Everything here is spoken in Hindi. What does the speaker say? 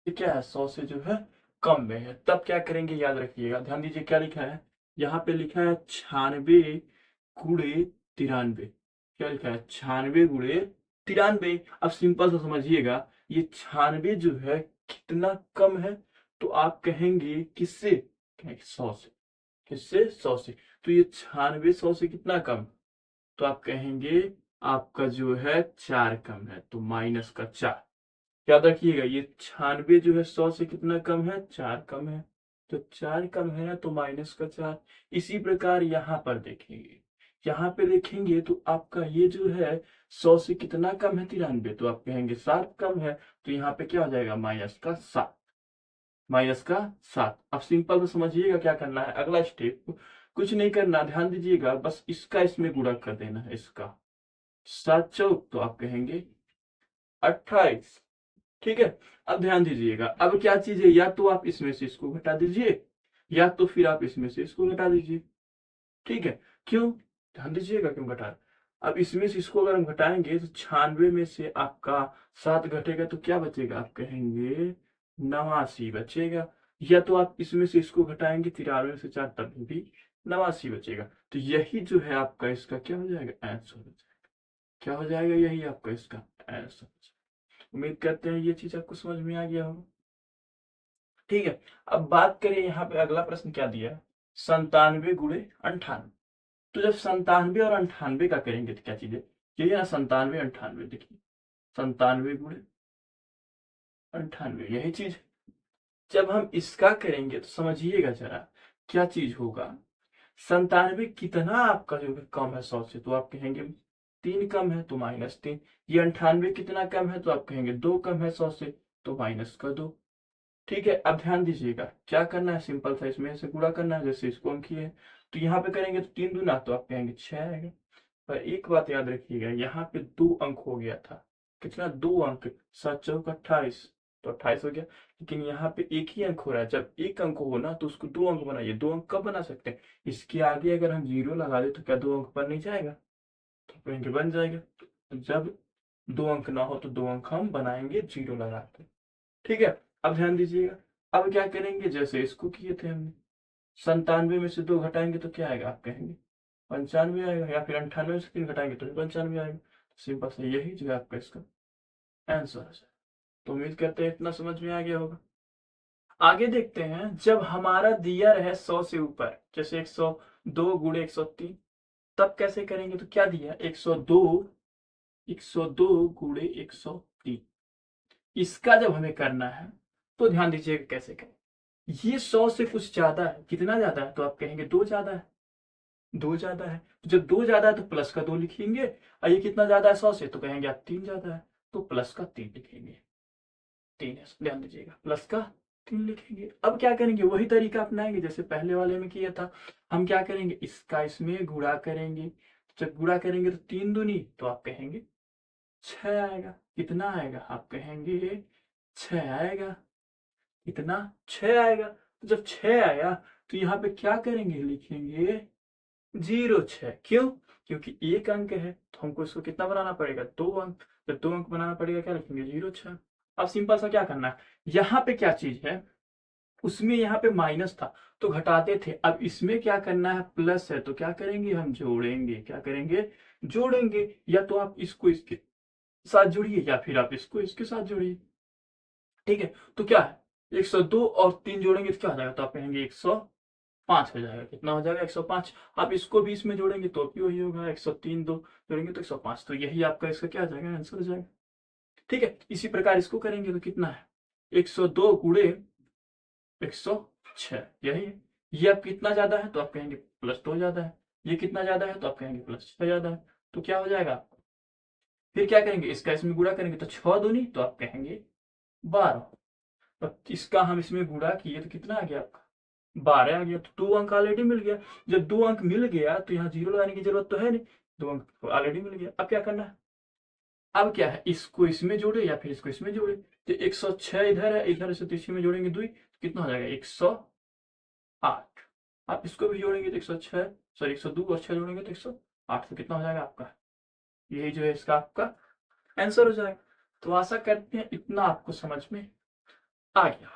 ये क्या है, 100 से जो है कम में है। तब क्या करेंगे, याद रखिएगा, ध्यान दीजिए क्या लिखा है। यहाँ पे लिखा है 96 गुणे 93। क्या लिखा है, 96 गुणे 93। अब सिंपल सा समझिएगा, ये 96 जो है कितना कम है, तो आप कहेंगे किससे, कहेंगे 100 से। किससे, 100 से। तो ये 96 100 से कितना कम, तो आप कहेंगे आपका जो है 4 कम है, तो माइनस का 4। याद रखिएगा, ये 96 जो है 100 से कितना कम है, 4 कम है। तो 4 कम है ना, तो माइनस का 4। इसी प्रकार यहाँ पर देखेंगे, यहाँ पे देखेंगे तो आपका ये जो है 100 से कितना कम है, 93, तो आप कहेंगे 7 कम है। तो यहाँ पे क्या हो जाएगा, माइनस का 7। माइनस का 7। अब सिंपल तो समझिएगा क्या करना है, अगला स्टेप कुछ नहीं करना, ध्यान दीजिएगा, बस इसका इसमें गुणा कर देना है, इसका 7 चौक, तो आप कहेंगे 28। ठीक है। अब ध्यान दीजिएगा, अब क्या चीज है, या तो आप इसमें से इसको घटा दीजिए, या तो फिर आप इसमें से इसको घटा दीजिए। ठीक है। क्यों, ध्यान दीजिएगा क्यों घटा रहे। अब इसमें से इसको अगर हम घटाएंगे तो 96 में से आपका 7 घटेगा तो क्या बचेगा, आप कहेंगे 89 बचेगा। या तो आप इसमें से इसको घटाएंगे 93 में से 4, तब भी 89 बचेगा। तो यही जो है आपका इसका क्या हो जाएगा, आंसर हो जाएगा। क्या हो जाएगा, यही आपका इसका आंसर। उम्मीद करते हैं ये चीज आपको समझ में आ गया होगा। ठीक है। अब बात करें, यहाँ पे अगला प्रश्न क्या दिया है, 97 गुणे 98। तो जब 97 और 98 का करेंगे तो क्या चीज है, यही है ना, 97 98। देखिए 97 गुणे 98 यही चीज। जब हम इसका करेंगे तो समझिएगा जरा क्या चीज होगा। 97 कितना आपका जो है कम है 100 से, तो आप कहेंगे 3 कम है, तो -3। ये 98 कितना कम है, तो आप कहेंगे 2 कम है 100 से, तो माइनस का 2। ठीक है। अब ध्यान दीजिएगा क्या करना है, सिंपल सा इसमें से गुणा करना है, जैसे इसको हम किए। तो यहाँ पे करेंगे तो 3 दूना, तो आप कहेंगे 6 आएगा। पर एक बात याद रखिएगा, यहाँ पे 2 अंक हो गया था। कितना, 2 अंक, 7 चौक 28, तो 28 हो गया। लेकिन यहाँ पे एक ही अंक हो रहा है, जब एक अंक हो ना तो उसको 2 अंक बनाइए। 2 अंक कब बना सकते हैं, इसके आगे अगर हम 0 लगा दे तो क्या 2 अंक बन नहीं जाएगा, तो कहेंगे बन जाएगा। तो जब 2 अंक ना हो तो 2 अंक हम बनाएंगे 0 लगा के। ठीक है। अब ध्यान दीजिएगा, अब क्या करेंगे, जैसे इसको किए थे हमने, 97 में से 2 घटाएंगे तो क्या आएगा, आप कहेंगे 95 आएगा, या फिर 98 में से 3 घटाएंगे तो भी 95 आएगा। सिंपल से यही जो है आपका इसका आंसर है। तो उम्मीद करते हैं इतना समझ में आ गया होगा। आगे देखते हैं, जब हमारा दिया रहे 100 से ऊपर, जैसे 102 गुणे 103, तब कैसे करेंगे, तो क्या दिया, 102 गुणे 103। इसका जब हमें करना है तो ध्यान दीजिएगा कैसे करें। ये 100 से कुछ ज्यादा है, कितना ज्यादा है, तो आप कहेंगे 2 ज्यादा है। 2 ज्यादा है, तो जब 2 ज्यादा है तो प्लस का 2 लिखेंगे। और ये कितना ज्यादा है 100 से, तो कहेंगे आप 3 ज्यादा है, तो प्लस का 3 लिखेंगे। 3 है, ध्यान दीजिएगा, प्लस का 3 लिखेंगे। अब क्या करेंगे, वही तरीका अपनाएंगे जैसे पहले वाले में किया था। हम क्या करेंगे, इसका इसमें गुणा करेंगे। जब गुणा करेंगे तो 3 दूनी, तो आप कहेंगे 6 आएगा। कितना आएगा, आप कहेंगे 6 आएगा। कितना, 6 आएगा। तो जब 6 आया तो यहाँ पे क्या करेंगे, लिखेंगे 06। क्यों, क्योंकि एक अंक है तो हमको इसको कितना बनाना पड़ेगा, 2 अंक। जब 2 अंक बनाना पड़ेगा क्या लिखेंगे, 06। अब सिंपल सा क्या करना है, यहाँ पे क्या चीज है, उसमें यहाँ पे माइनस था तो घटाते थे, अब इसमें क्या करना है, प्लस है तो क्या करेंगे, हम जोड़ेंगे। क्या करेंगे, जोड़ेंगे। या तो आप इसको इसके साथ जोड़िए, या फिर आप इसको इसके साथ जोड़िए। ठीक है। तो क्या है, 102 और 3 जोड़ेंगे तो क्या हो जाएगा, तो आप कहेंगे 105 हो जाएगा। कितना हो जाएगा, 105। आप इसको भी इसमें जोड़ेंगे तो भी वही होगा, 103 2 जोड़ेंगे तो 105। तो यही आपका इसका क्या आ जाएगा, आंसर हो जाएगा। ठीक है। इसी प्रकार इसको करेंगे तो कितना है, 102 गुणे 106, यही है। ये अब कितना ज्यादा है, तो आप कहेंगे +2 ज्यादा है। ये कितना ज्यादा है, तो आप कहेंगे +6 ज्यादा है। तो क्या हो जाएगा, फिर क्या करेंगे, इसका इसमें गुणा करेंगे तो 6 दूनी, तो आप कहेंगे 12। तो इसका हम इसमें गुणा किए तो कितना आ गया आपका, 12 आ गया। तो 2 अंक ऑलरेडी मिल गया। जब 2 अंक मिल गया तो यहाँ 0 लगाने की जरूरत तो है नहीं, 2 अंक ऑलरेडी मिल गया। अब क्या करना है, अब क्या है, इसको इसमें जोड़े या फिर इसको इसमें जोड़े। तो 106 इधर है, इधर से तीसरी में जोड़ेंगे 2, कितना हो जाएगा 108। आप इसको भी जोड़ेंगे तो 106, सॉरी 102 और 6 जोड़ेंगे तो 108। तो कितना हो जाएगा आपका, यही जो है इसका आपका आंसर हो जाएगा। तो आशा करते हैं इतना आपको समझ में आ गया।